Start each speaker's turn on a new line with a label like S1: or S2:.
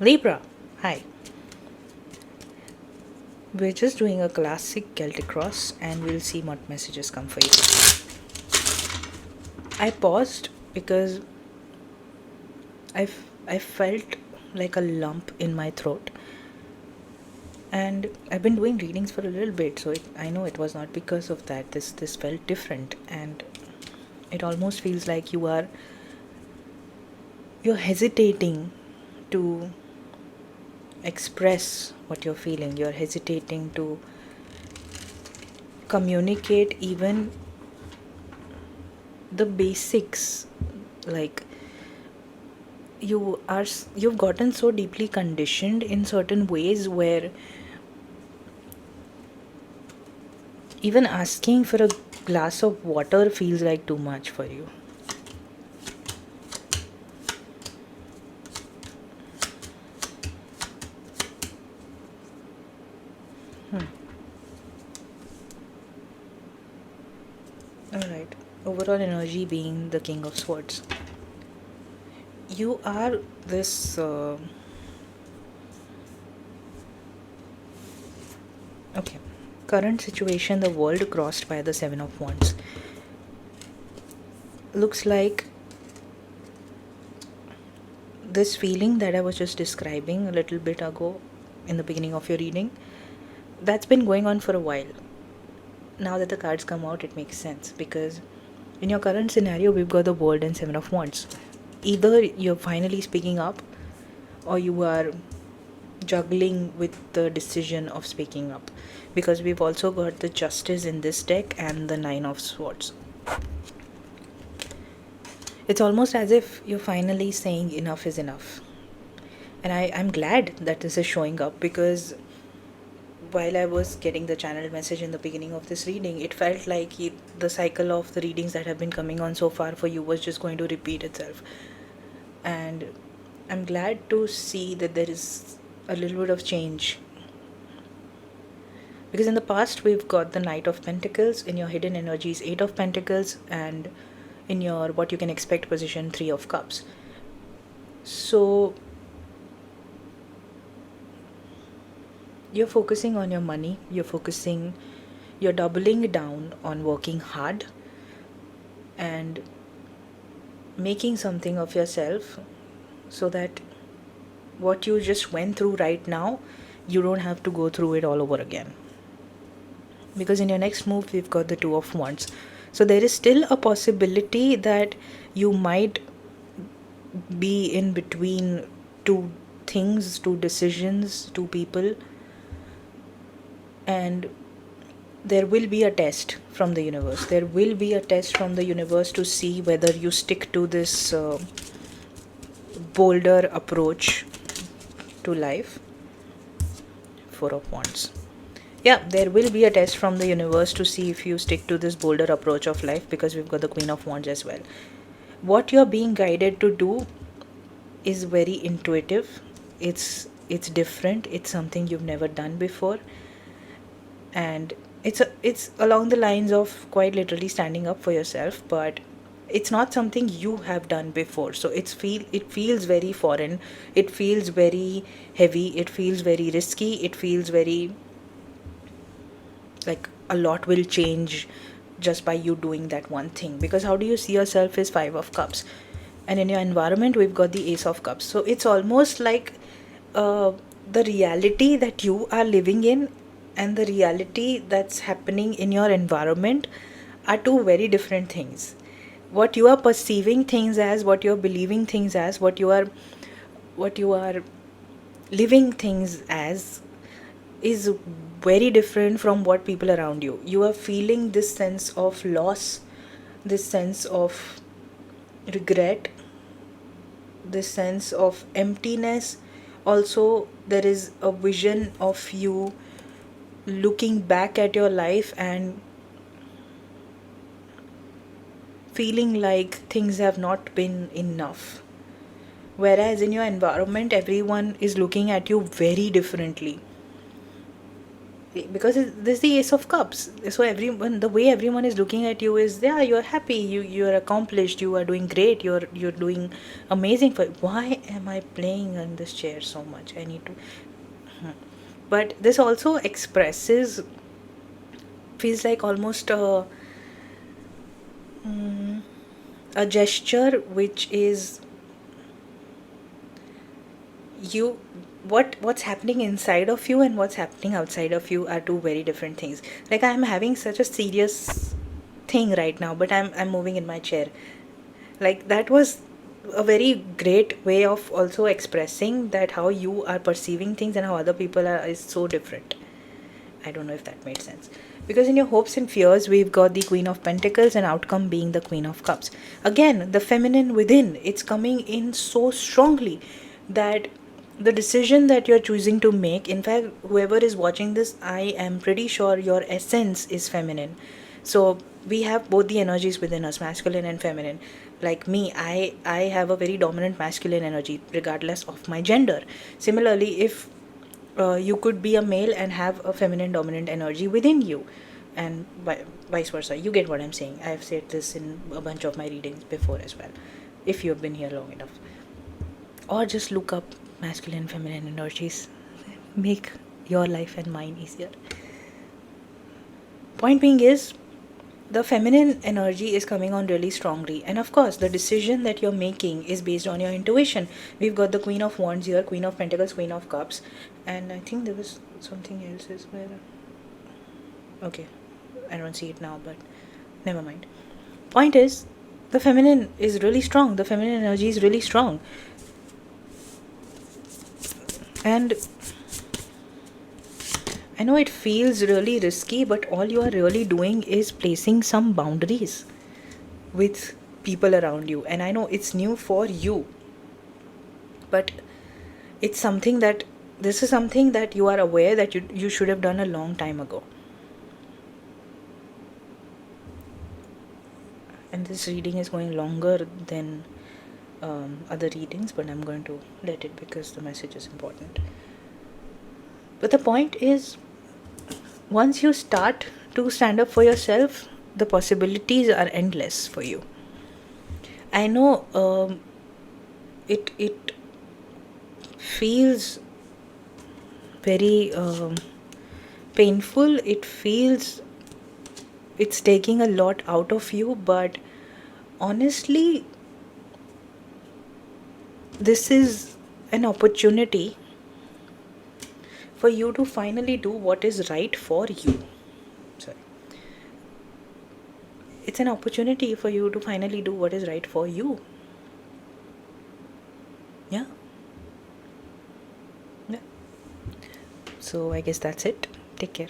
S1: Libra, hi. We're just doing a classic Celtic cross and we'll see what messages come for you. I paused because I felt like a lump in my throat. And I've been doing readings for a little bit, so I know it was not because of that. This felt different, and it almost feels like you're hesitating to express what you're feeling. You're hesitating to communicate even the basics, like you've gotten so deeply conditioned in certain ways where even asking for a glass of water feels like too much for you. All right, overall energy being the king of swords. You are this okay, current situation, the world crossed by the seven of wands, looks like this feeling that I was just describing a little bit ago in the beginning of your reading, that's been going on for a while. Now that the cards come out, it makes sense because in your current scenario, we've got the world and seven of wands. Either you're finally speaking up or you are juggling with the decision of speaking up, because we've also got the justice in this deck and the nine of swords. It's almost as if you're finally saying enough is enough. And I'm glad that this is showing up, because while I was getting the channeled message in the beginning of this reading, it felt like the cycle of the readings that have been coming on so far for you was just going to repeat itself. And I'm glad to see that there is a little bit of change. Because in the past, we've got the Knight of Pentacles, in your hidden energies, Eight of Pentacles, and in your what you can expect position, Three of Cups. So you're focusing on your money, you're doubling down on working hard and making something of yourself, so that what you just went through right now, you don't have to go through it all over again. Because in your next move, we've got the Two of Wands. So there is still a possibility that you might be in between two things, two decisions, two people, and there will be a test from the universe. There will be a test from the universe to see whether you stick to this bolder approach to life. Four of Wands. Yeah, there will be a test from the universe to see if you stick to this bolder approach of life, because we've got the Queen of Wands as well. What you're being guided to do is very intuitive. It's different. It's something you've never done before, and it's along the lines of quite literally standing up for yourself, but it's not something you have done before, so it feels very foreign, it feels very heavy, it feels very risky, it feels very like a lot will change just by you doing that one thing. Because how do you see yourself is Five of Cups, and in your environment we've got the Ace of Cups. So it's almost like the reality that you are living in and the reality that's happening in your environment are two very different things. What you are perceiving things as, what you're believing things as, what you are living things as is very different from what people around you are feeling. This sense of loss, this sense of regret, this sense of emptiness. Also, there is a vision of you looking back at your life and feeling like things have not been enough. Whereas in your environment, everyone is looking at you very differently. because this is the Ace of Cups. So everyone, the way everyone is looking at you is, yeah, you're happy, you're accomplished, you are doing great, you're doing amazing. For why am I playing on this chair so much? I need to. But this also expresses, feels like almost a gesture which is you, what's happening inside of you and what's happening outside of you are two very different things. Like, I'm having such a serious thing right now, but I'm moving in my chair. Like, that was a very great way of also expressing that how you are perceiving things and how other people are is so different. I don't know if that made sense. Because in your hopes and fears, we've got the Queen of Pentacles and outcome being the Queen of Cups. Again, the feminine within, it's coming in so strongly that the decision that you're choosing to make, in fact, whoever is watching this, I am pretty sure your essence is feminine. So we have both the energies within us, masculine and feminine. Like me, I have a very dominant masculine energy regardless of my gender. Similarly, if you could be a male and have a feminine dominant energy within you, and vice versa. You get what I'm saying. I've said this in a bunch of my readings before as well, if you've been here long enough. Or just look up masculine and feminine energies. Make your life and mine easier. Point being is, the feminine energy is coming on really strongly, and of course the decision that you're making is based on your intuition. We've got the Queen of Wands here, Queen of Pentacles, Queen of Cups, and I think there was something else as well. Okay, I don't see it now, but never mind. Point is, the feminine is really strong, the feminine energy is really strong, and I know it feels really risky, but all you are really doing is placing some boundaries with people around you. And I know it's new for you, but it's something that, this is something that you are aware that you should have done a long time ago. And this reading is going longer than other readings, but I'm going to let it because the message is important. But the point is, once you start to stand up for yourself, the possibilities are endless for you. I know it feels very painful. It feels it's taking a lot out of you, but honestly, this is an opportunity for you to finally do what is right for you. Sorry. It's an opportunity for you to finally do what is right for you. Yeah. Yeah. So I guess that's it. Take care.